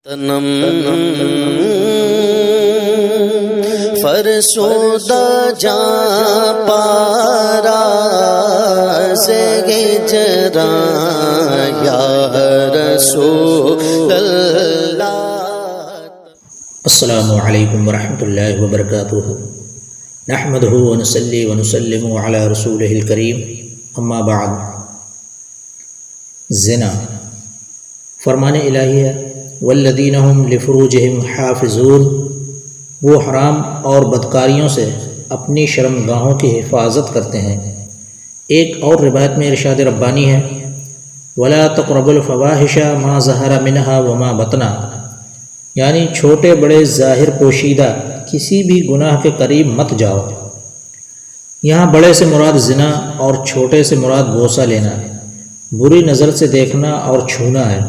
تنم فرسودہ جا پارا سے ہجراں یا رسول اللہ۔ السلام علیکم ورحمۃ اللہ وبرکاتہ۔ نحمدہ ونصلی ونسلم علی رسولہ الکریم، اما بعد۔ زنا فرمان الہی ہے، والذین هم لفروجہم حافظون، وہ حرام اور بدکاریوں سے اپنی شرمگاہوں کی حفاظت کرتے ہیں۔ ایک اور روایت میں ارشاد ربانی ہے، ولا تقربوا الفواحش ما ظہر منها وما بطن، یعنی چھوٹے بڑے ظاہر پوشیدہ کسی بھی گناہ کے قریب مت جاؤ۔ یہاں بڑے سے مراد زنا اور چھوٹے سے مراد بوسہ لینا، بری نظر سے دیکھنا اور چھونا ہے۔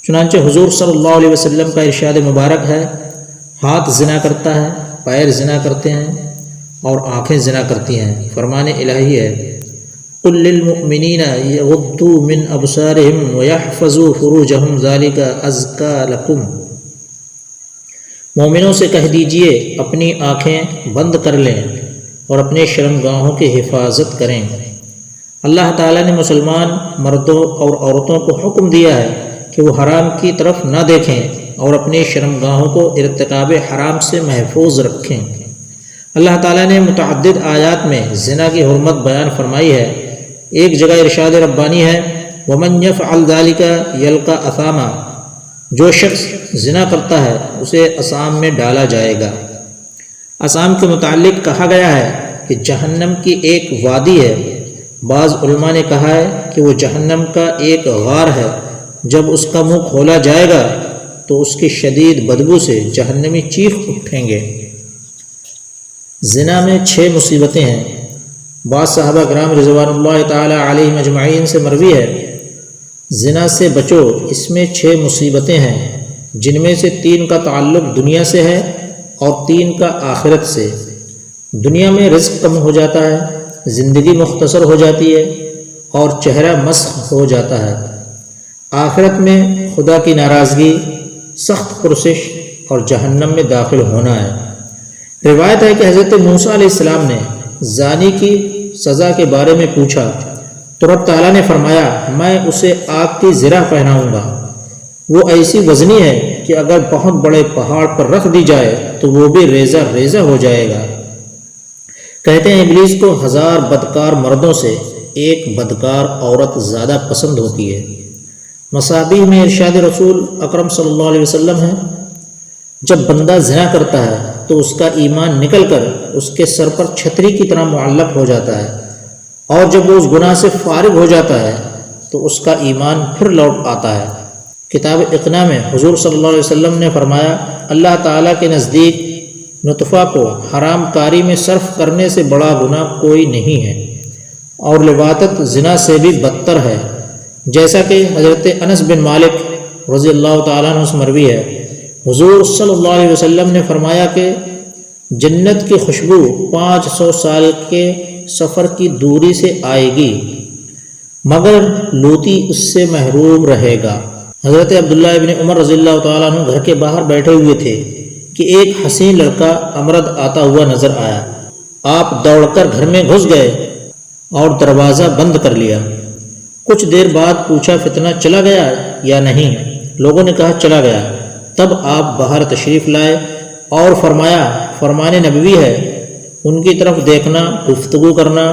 چنانچہ حضور صلی اللہ علیہ وسلم کا ارشاد مبارک ہے، ہاتھ زنا کرتا ہے، پیر زنا کرتے ہیں اور آنکھیں زنا کرتی ہیں۔ فرمان الہی ہے، قل للمؤمنین یغضوا من ابصارہم ویحفظوا فروجہم ذلک ازکی لکم، مومنوں سے کہہ دیجئے اپنی آنکھیں بند کر لیں اور اپنے شرمگاہوں کی حفاظت کریں۔ اللہ تعالیٰ نے مسلمان مردوں اور عورتوں کو حکم دیا ہے کہ وہ حرام کی طرف نہ دیکھیں اور اپنے شرمگاہوں کو ارتکاب حرام سے محفوظ رکھیں۔ اللہ تعالیٰ نے متعدد آیات میں زنا کی حرمت بیان فرمائی ہے۔ ایک جگہ ارشاد ربانی ہے، وَمَنْ يَفْعَلْ ذَلِكَ يَلْقَى أَثَامًا، جو شخص زنا کرتا ہے اسے اسام میں ڈالا جائے گا۔ اسام کے متعلق کہا گیا ہے کہ جہنم کی ایک وادی ہے۔ بعض علماء نے کہا ہے کہ وہ جہنم کا ایک غار ہے، جب اس کا منہ کھولا جائے گا تو اس کی شدید بدبو سے جہنمی چیخ اٹھیں گے۔ زنا میں 6 مصیبتیں ہیں۔ بعض صحابہ کرام رضوان اللہ تعالی علیہم اجمعین سے مروی ہے، زنا سے بچو، اس میں 6 مصیبتیں ہیں، جن میں سے 3 کا تعلق دنیا سے ہے اور 3 کا آخرت سے۔ دنیا میں رزق کم ہو جاتا ہے، زندگی مختصر ہو جاتی ہے اور چہرہ مسخ ہو جاتا ہے۔ آخرت میں خدا کی ناراضگی، سخت پرسش اور جہنم میں داخل ہونا ہے۔ روایت ہے کہ حضرت موسیٰ علیہ السلام نے زانی کی سزا کے بارے میں پوچھا تو رب تعالیٰ نے فرمایا، میں اسے آگ کی زرہ پہناؤں گا، وہ ایسی وزنی ہے کہ اگر بہت بڑے پہاڑ پر رکھ دی جائے تو وہ بھی ریزہ ریزہ ہو جائے گا۔ کہتے ہیں ابلیس کو 1000 بدکار مردوں سے ایک بدکار عورت زیادہ پسند ہوتی ہے۔ مصابیح میں ارشاد رسول اکرم صلی اللہ علیہ وسلم ہے، جب بندہ زنا کرتا ہے تو اس کا ایمان نکل کر اس کے سر پر چھتری کی طرح معلق ہو جاتا ہے، اور جب وہ اس گناہ سے فارغ ہو جاتا ہے تو اس کا ایمان پھر لوٹ آتا ہے۔ کتاب اقنا میں حضور صلی اللہ علیہ وسلم نے فرمایا، اللہ تعالیٰ کے نزدیک نطفہ کو حرام کاری میں صرف کرنے سے بڑا گناہ کوئی نہیں ہے، اور لواطت زنا سے بھی بدتر ہے، جیسا کہ حضرت انس بن مالک رضی اللہ تعالیٰ عنہ سے مروی ہے، حضور صلی اللہ علیہ وسلم نے فرمایا کہ جنت کی خوشبو 500 سال کے سفر کی دوری سے آئے گی، مگر لوطی اس سے محروم رہے گا۔ حضرت عبداللہ ابن عمر رضی اللہ تعالیٰ عنہ گھر کے باہر بیٹھے ہوئے تھے کہ ایک حسین لڑکا امرد آتا ہوا نظر آیا۔ آپ دوڑ کر گھر میں گھس گئے اور دروازہ بند کر لیا۔ کچھ دیر بعد پوچھا، فتنہ چلا گیا یا نہیں؟ لوگوں نے کہا چلا گیا۔ تب آپ باہر تشریف لائے اور فرمایا، فرمان نبوی ہے، ان کی طرف دیکھنا، گفتگو کرنا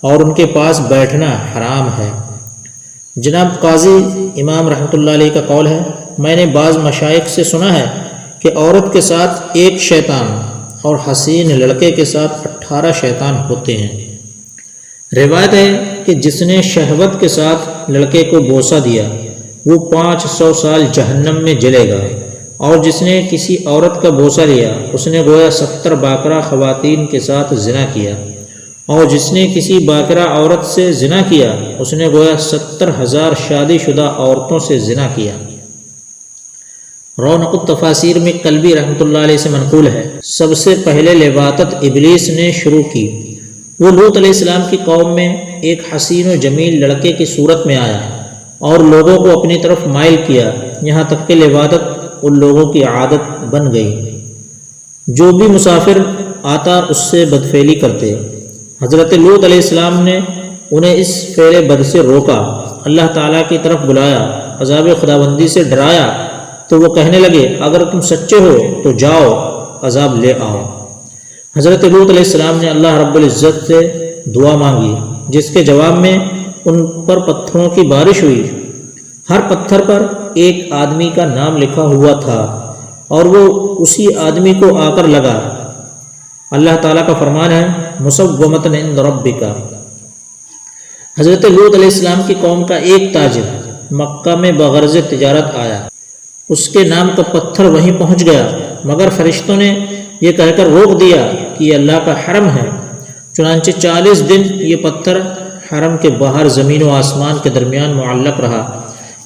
اور ان کے پاس بیٹھنا حرام ہے۔ جناب قاضی امام رحمۃ اللہ علیہ کا قول ہے، میں نے بعض مشائخ سے سنا ہے کہ عورت کے ساتھ 1 شیطان اور حسین لڑکے کے ساتھ 18 شیطان ہوتے ہیں۔ روایت ہے کہ جس نے شہوت کے ساتھ لڑکے کو بوسہ دیا وہ 500 سال جہنم میں جلے گا، اور جس نے کسی عورت کا بوسہ لیا اس نے گویا 70 باکرہ خواتین کے ساتھ زنا کیا، اور جس نے کسی باکرہ عورت سے زنا کیا اس نے گویا 70,000 شادی شدہ عورتوں سے زنا کیا۔ رونق التفاسیر میں کلبی رحمۃ اللہ علیہ سے منقول ہے، سب سے پہلے لواطت ابلیس نے شروع کی۔ وہ لوط علیہ السلام کی قوم میں ایک حسین و جمیل لڑکے کی صورت میں آیا اور لوگوں کو اپنی طرف مائل کیا، یہاں تک کہ لواطت ان لوگوں کی عادت بن گئی، جو بھی مسافر آتا اس سے بدفعلی کرتے۔ حضرت لوط علیہ السلام نے انہیں اس فعل بد سے روکا، اللہ تعالیٰ کی طرف بلایا، عذاب خداوندی سے ڈرایا، تو وہ کہنے لگے اگر تم سچے ہو تو جاؤ عذاب لے آؤ۔ حضرت لوط علیہ السلام نے اللہ رب العزت سے دعا مانگی، جس کے جواب میں ان پر پتھروں کی بارش ہوئی۔ ہر پتھر پر ایک آدمی کا نام لکھا ہوا تھا اور وہ اسی آدمی کو آ کر لگا۔ اللہ تعالیٰ کا فرمان ہے مسومۃ عند ربک۔ حضرت لوط علیہ السلام کی قوم کا ایک تاجر مکہ میں بغرض تجارت آیا، اس کے نام کا پتھر وہیں پہنچ گیا، مگر فرشتوں نے یہ کہہ کر روک دیا کہ یہ اللہ کا حرم ہے۔ چنانچہ 40 دن یہ پتھر حرم کے باہر زمین و آسمان کے درمیان معلق رہا،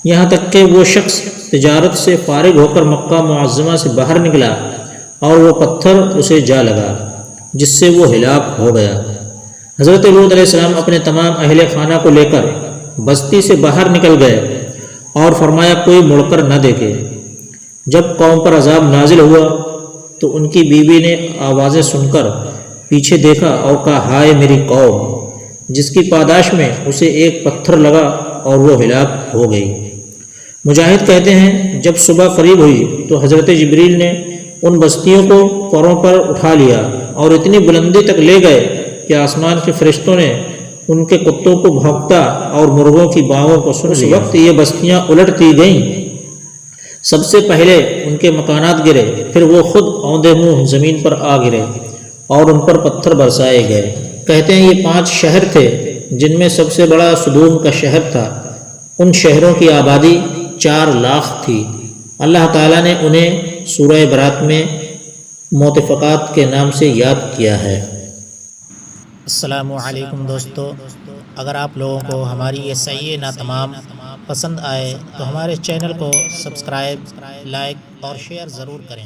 یہاں تک کہ وہ شخص تجارت سے فارغ ہو کر مکہ معظمہ سے باہر نکلا اور وہ پتھر اسے جا لگا، جس سے وہ ہلاک ہو گیا۔ حضرت لوط علیہ السلام اپنے تمام اہل خانہ کو لے کر بستی سے باہر نکل گئے اور فرمایا کوئی مڑ کر نہ دیکھے۔ جب قوم پر عذاب نازل ہوا تو ان کی بیوی نے آوازیں سن کر پیچھے دیکھا اور کہا ہائے میری قوم، جس کی پاداش میں اسے ایک پتھر لگا اور وہ ہلاک ہو گئی۔ مجاہد کہتے ہیں جب صبح قریب ہوئی تو حضرت جبریل نے ان بستیوں کو پروں پر اٹھا لیا اور اتنی بلندی تک لے گئے کہ آسمان کے فرشتوں نے ان کے کتوں کو بھونکتا اور مرغوں کی بانگوں کو سن لیا۔ اس وقت یہ بستیاں الٹ دی گئیں، سب سے پہلے ان کے مکانات گرے، پھر وہ خود اوندے منہ زمین پر آ گرے اور ان پر پتھر برسائے گئے۔ کہتے ہیں یہ 5 شہر تھے جن میں سب سے بڑا سدوم کا شہر تھا، ان شہروں کی آبادی 4 لاکھ تھی۔ اللہ تعالیٰ نے انہیں سورہ برات میں موتفقات کے نام سے یاد کیا ہے۔ السلام علیکم دوستو، اگر آپ لوگوں کو ہماری یہ صحیح ناتمام پسند آئے تو ہمارے چینل کو سبسکرائب، لائک اور شیئر ضرور کریں۔